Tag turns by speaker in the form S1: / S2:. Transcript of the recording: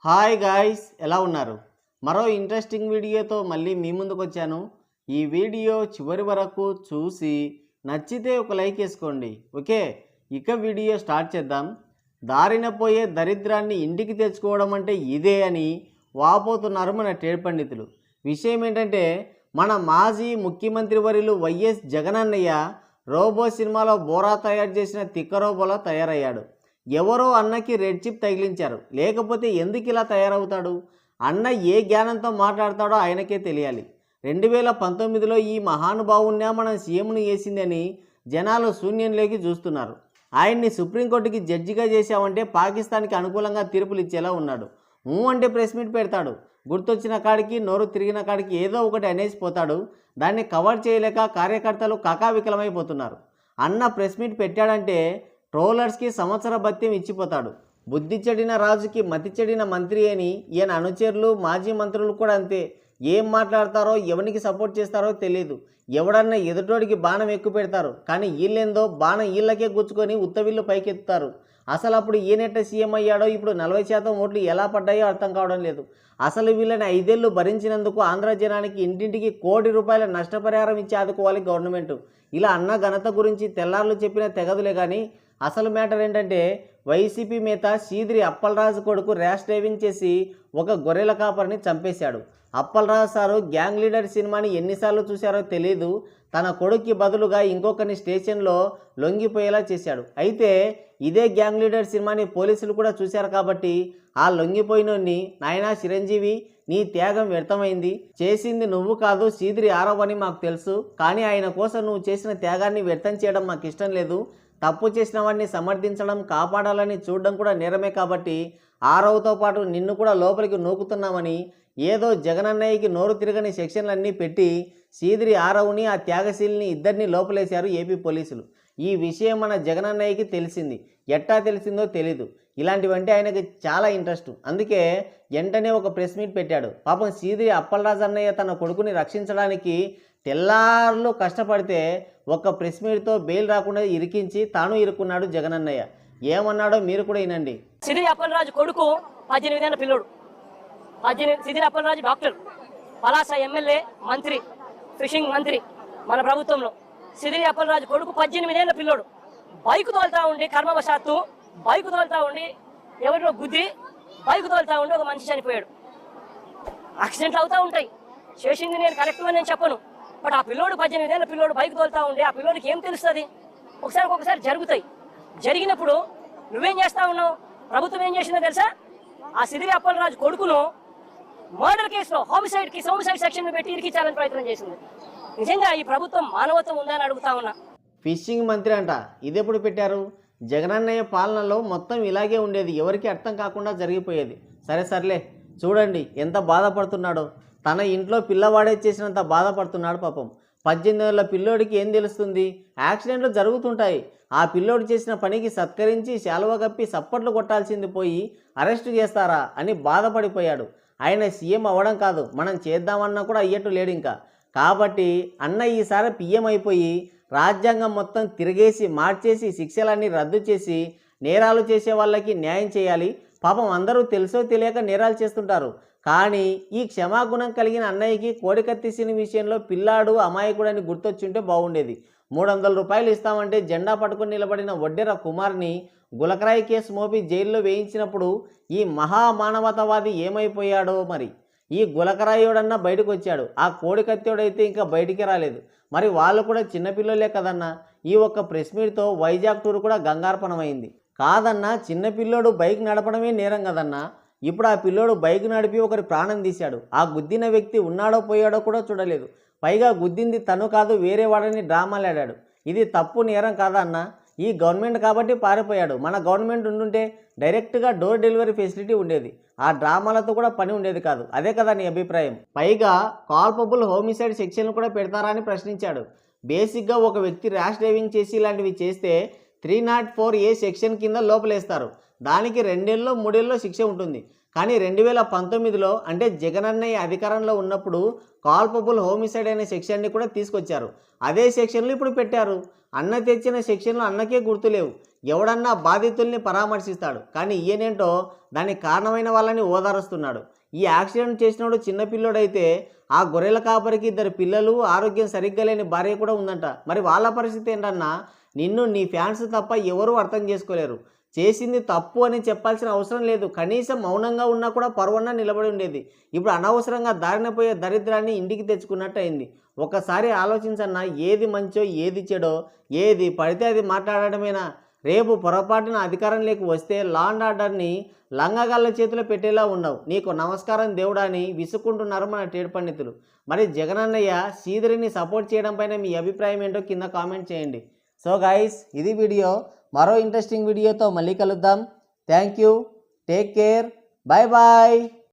S1: Hi guys, ఎలా ఉన్నారు? మరో ఇంట్రెస్టింగ్ వీడియోతో మళ్ళీ మీ ముందుకు వచ్చాను. ఈ వీడియో చివరి వరకు చూసి నచ్చితే ఒక లైక్ వేసుకోండి. ఓకే, ఇక వీడియో స్టార్ట్ చేద్దాం. దారిన పోయే దరిద్రాన్ని ఇంటికి తెచ్చుకోవడం అంటే ఇదే అని వాపోతున్నారు మన ట్రేడ్ పండితులు. విషయం ఏంటంటే, మన మాజీ ముఖ్యమంత్రి వర్యులు వైఎస్ జగనన్నయ్య రోబో సినిమాలో బోరా తయారు చేసిన తిక్క రోబోలా తయారయ్యాడు. ఎవరో అన్నకి రెడ్ చిప్ తగిలించారు, లేకపోతే ఎందుకు ఇలా తయారవుతాడు? అన్న ఏ జ్ఞానంతో మాట్లాడతాడో ఆయనకే తెలియాలి. 2019లో ఈ మహానుభావున్నే మనం సీఎంను వేసిందని జనాలు శూన్యంలోకి చూస్తున్నారు. ఆయన్ని సుప్రీంకోర్టుకి జడ్జిగా చేశామంటే పాకిస్తాన్కి అనుకూలంగా తీర్పులు ఇచ్చేలా ఉన్నాడు. అంటే ప్రెస్ మీట్ పెడతాడు, గుర్తొచ్చిన కాడికి నోరు తిరిగిన కాడికి ఏదో ఒకటి అనేసిపోతాడు. దాన్ని కవర్ చేయలేక కార్యకర్తలు కకావికలమైపోతున్నారు. అన్న ప్రెస్ మీట్ పెట్టాడంటే ట్రోలర్స్కి సంవత్సర భత్యం ఇచ్చిపోతాడు. బుద్ధి చెడిన రాజుకి మతి చెడిన మంత్రి అని ఈయన అనుచరులు మాజీ మంత్రులు కూడా అంతే. ఏం మాట్లాడతారో ఎవరికి సపోర్ట్ చేస్తారో తెలియదు. ఎవడన్నా ఎదుటోడికి బాణం ఎక్కువ పెడతారు, కానీ వీళ్ళేందో బాణం వీళ్ళకే గుచ్చుకొని ఉత్తవిళ్ళు పైకెత్తుతారు. అసలు అప్పుడు ఈయనెట్ట సీఎం అయ్యాడో, ఇప్పుడు 40% ఓట్లు ఎలా పడ్డాయో అర్థం కావడం లేదు. అసలు వీళ్ళని 5 ఏళ్ళు భరించినందుకు ఆంధ్ర జనానికి ఇంటింటికి ₹1,00,00,000 నష్టపరిహారం ఇచ్చి ఆదుకోవాలి గవర్నమెంట్. ఇలా అన్న ఘనత గురించి తెల్లార్లు చెప్పిన తెగదులే. కానీ అసలు మ్యాటర్ ఏంటంటే, వైసీపీ నేత సీదిరి అప్పలరాజు కొడుకు ర్యాష్ డ్రైవింగ్ చేసి ఒక గొర్రెల కాపరిని చంపేశాడు. అప్పలరాజు సారు గ్యాంగ్ లీడర్ సినిమాని ఎన్నిసార్లు చూశారో తెలియదు. తన కొడుక్కి బదులుగా ఇంకొకరిని స్టేషన్లో లొంగిపోయేలా చేశాడు. అయితే ఇదే గ్యాంగ్ లీడర్ సినిమాని పోలీసులు కూడా చూశారు కాబట్టి ఆ లొంగిపోయినోన్ని, నాయనా చిరంజీవి, నీ త్యాగం వ్యర్థమైంది, చేసింది నువ్వు కాదు సీదిరి ఆరవ్ అని మాకు తెలుసు, కానీ ఆయన కోసం నువ్వు చేసిన త్యాగాన్ని వ్యర్థం చేయడం మాకు ఇష్టం లేదు. తప్పు చేసిన వాడిని సమర్థించడం, కాపాడాలని చూడడం కూడా నేరమే, కాబట్టి ఆరవ్తో పాటు నిన్ను కూడా లోపలికి నూకుతున్నామని ఏదో జగనన్నయ్యకి నోరు తిరగని సెక్షన్లన్నీ పెట్టి సీదిరి ఆరవ్ని, ఆ త్యాగశీలిని ఇద్దరిని లోపలేశారు ఏపీ పోలీసులు. ఈ విషయం మన జగనన్నయ్యకి తెలిసింది. ఎట్టా తెలిసిందో తెలీదు. ఇలాంటివంటే ఆయనకి చాలా ఇంట్రెస్ట్. అందుకే వెంటనే ఒక ప్రెస్ మీట్ పెట్టాడు. పాపం సీదిరి అప్పలరాజు అన్నయ్య తన కొడుకుని రక్షించడానికి తెల్లార్లు కష్టపడితే ఒక్క ప్రెస్ మీట్తో బెయిల్ రాకుండా ఇరికించి తాను ఇరుక్కున్నాడు జగనన్నయ్య. ఏమన్నాడో మీరు కూడా వినండి.
S2: సీదిరి అప్పలరాజు కొడుకు 18 ఏళ్ల పిల్లోడు. సీదిరి అప్పలరాజు డాక్టర్, పలాస ఎమ్మెల్యే, మంత్రి, ఫిషింగ్ మంత్రి మన ప్రభుత్వంలో. సీదిరి అప్పలరాజు కొడుకు 18 ఏళ్ల పిల్లోడు బైక్ తోలుతా ఉండి, కర్మవశాత్తు బైక్ తోలుతా ఉండి ఎవరిలో గుద్ది బైక్ తోలుతా ఉండి ఒక మనిషి చనిపోయాడు. యాక్సిడెంట్లు అవుతూ ఉంటాయి. చేసింది నేను కరెక్ట్ అని నేను చెప్పను, బట్ ఆ పిల్లోడు 18 ఏళ్ల పిల్లోడు బైక్ తోలుతా ఉండి ఆ పిల్లోడికి ఏం తెలుస్తుంది? ఒకసారి జరుగుతాయి. జరిగినప్పుడు నువ్వేం చేస్తా ఉన్నావు? ప్రభుత్వం ఏం చేసిందో తెలుసా? ఆ సీదిరి అప్పలరాజు కొడుకును మర్డర్ కేసులో హోమిసైడ్ సెక్షన్ పెట్టి ఇరికించాలని ప్రయత్నం చేసింది. నిజంగా ఈ ప్రభుత్వం మానవత్వం ఉందని అడుగుతా ఉన్నా.
S1: ఫిషింగ్ మంత్రి అంట, ఇదెప్పుడు పెట్టారు? జగనన్నయ్య పాలనలో మొత్తం ఇలాగే ఉండేది, ఎవరికి అర్థం కాకుండా జరిగిపోయేది. సర్లే, చూడండి ఎంత బాధపడుతున్నాడో. తన ఇంట్లో పిల్లవాడే చేసినంత బాధపడుతున్నాడు పాపం. 18 ఏళ్ల పిల్లోడికి ఏం తెలుస్తుంది? యాక్సిడెంట్లు జరుగుతుంటాయి. ఆ పిల్లోడు చేసిన పనికి సత్కరించి శాలువ కప్పి సప్పట్లు కొట్టాల్సింది పోయి అరెస్టు చేస్తారా అని బాధపడిపోయాడు. ఆయన సీఎం అవ్వడం కాదు, మనం చేద్దామన్నా కూడా అయ్యేట్టు లేడు ఇంకా. కాబట్టి అన్న ఈసారి పిఎం అయిపోయి రాజ్యాంగం మొత్తం తిరిగేసి మార్చేసి శిక్షలన్నీ రద్దు చేసి నేరాలు చేసే వాళ్ళకి న్యాయం చేయాలి. పాపం అందరూ తెలుసో తెలియక నేరాలు చేస్తుంటారు. కానీ ఈ క్షమాగుణం కలిగిన అన్నయ్యకి కోడికత్తీసిన విషయంలో పిల్లాడు అమాయకుడని గుర్తొచ్చుంటే బాగుండేది. ₹300 ఇస్తామంటే జెండా పట్టుకుని నిలబడిన వడ్డెర కుమార్ని గులకరాయి కేసు మోపి జైల్లో వేయించినప్పుడు ఈ మహామానవతావాది ఏమైపోయాడో మరి. ఈ గులకరాయుడన్నా బయటకు వచ్చాడు, ఆ కోడికత్తోడైతే ఇంకా బయటికి రాలేదు. మరి వాళ్ళు కూడా చిన్నపిల్లలే కదన్నా. ఈ ఒక్క ప్రెస్ మీట్తో వైజాగ్ టూర్ కూడా గంగార్పణమైంది. కాదన్నా, చిన్నపిల్లోడు బైక్ నడపడమే నేరం కదన్నా. ఇప్పుడు ఆ పిల్లోడు బైక్ నడిపి ఒకరి ప్రాణం తీశాడు. ఆ గుద్దిన వ్యక్తి ఉన్నాడో పోయాడో కూడా చూడలేదు. పైగా గుద్దింది తను కాదు, వేరే వాడని డ్రామాలాడాడు. ఇది తప్పు నేరం కాదా అన్న? ఈ గవర్నమెంట్ కాబట్టి పారిపోయాడు. మన గవర్నమెంట్ ఉండుంటే డైరెక్ట్గా డోర్ డెలివరీ ఫెసిలిటీ ఉండేది. ఆ డ్రామాలతో కూడా పని ఉండేది కాదు. అదే కదా నీ అభిప్రాయం? పైగా కాల్పబుల్ హోమిసైడ్ సెక్షన్లు కూడా పెడతారా అని ప్రశ్నించాడు. బేసిక్గా ఒక వ్యక్తి ర్యాష్ డ్రైవింగ్ చేసి ఇలాంటివి చేస్తే 304A సెక్షన్ కింద లోపలేస్తారు. దానికి 2 ఏళ్ళో 3 ఏళ్ళో శిక్ష ఉంటుంది. కానీ 2019లో అంటే జగనన్నయ్య అధికారంలో ఉన్నప్పుడు కాల్పబుల్ హోమిసైడ్ అనే సెక్షన్ని కూడా తీసుకొచ్చారు. అదే సెక్షన్లు ఇప్పుడు పెట్టారు. అన్న తెచ్చిన సెక్షన్లు అన్నకే గుర్తులేవు. ఎవడన్నా బాధితుల్ని పరామర్శిస్తాడు, కానీ ఈయనేంటో దానికి కారణమైన వాళ్ళని ఓదారుస్తున్నాడు. ఈ యాక్సిడెంట్ చేసినోడు చిన్నపిల్లోడైతే ఆ గొర్రెల కాపరికి 2 పిల్లలు, ఆరోగ్యం సరిగ్గా లేని భార్య కూడా ఉందంట. మరి వాళ్ళ పరిస్థితి ఏంటన్నా? నిన్ను నీ ఫ్యాన్స్ తప్ప ఎవరూ అర్థం చేసుకోలేరు. చేసింది తప్పు అని చెప్పాల్సిన అవసరం లేదు. కనీసం మౌనంగా ఉన్నా కూడా పరువన్నా నిలబడి ఉండేది. ఇప్పుడు అనవసరంగా దారిన పోయే దరిద్రాన్ని ఇంటికి తెచ్చుకున్నట్టు అయింది. ఒకసారి ఆలోచించన్నా, ఏది మంచో ఏది చెడో ఏది పడితే అది మాట్లాడటమేనా? రేపు పొరపాటున అధికారం లేక వస్తే లా అండ్ ఆర్డర్ని లంగగాళ్ళ చేతిలో పెట్టేలా ఉన్నావు. నీకు నమస్కారం దేవుడా అని విసుక్కుంటున్నారు మన ట్రేడ్ పండితులు. మరి జగనన్నయ్య శ్రీధరిని సపోర్ట్ చేయడం పైన మీ అభిప్రాయం ఏంటో కింద కామెంట్ చేయండి. సో గైస్, ఇది వీడియో. మరో ఇంట్రెస్టింగ్ వీడియోతో మళ్ళీ కలుద్దాం. Thank you, take care, bye bye.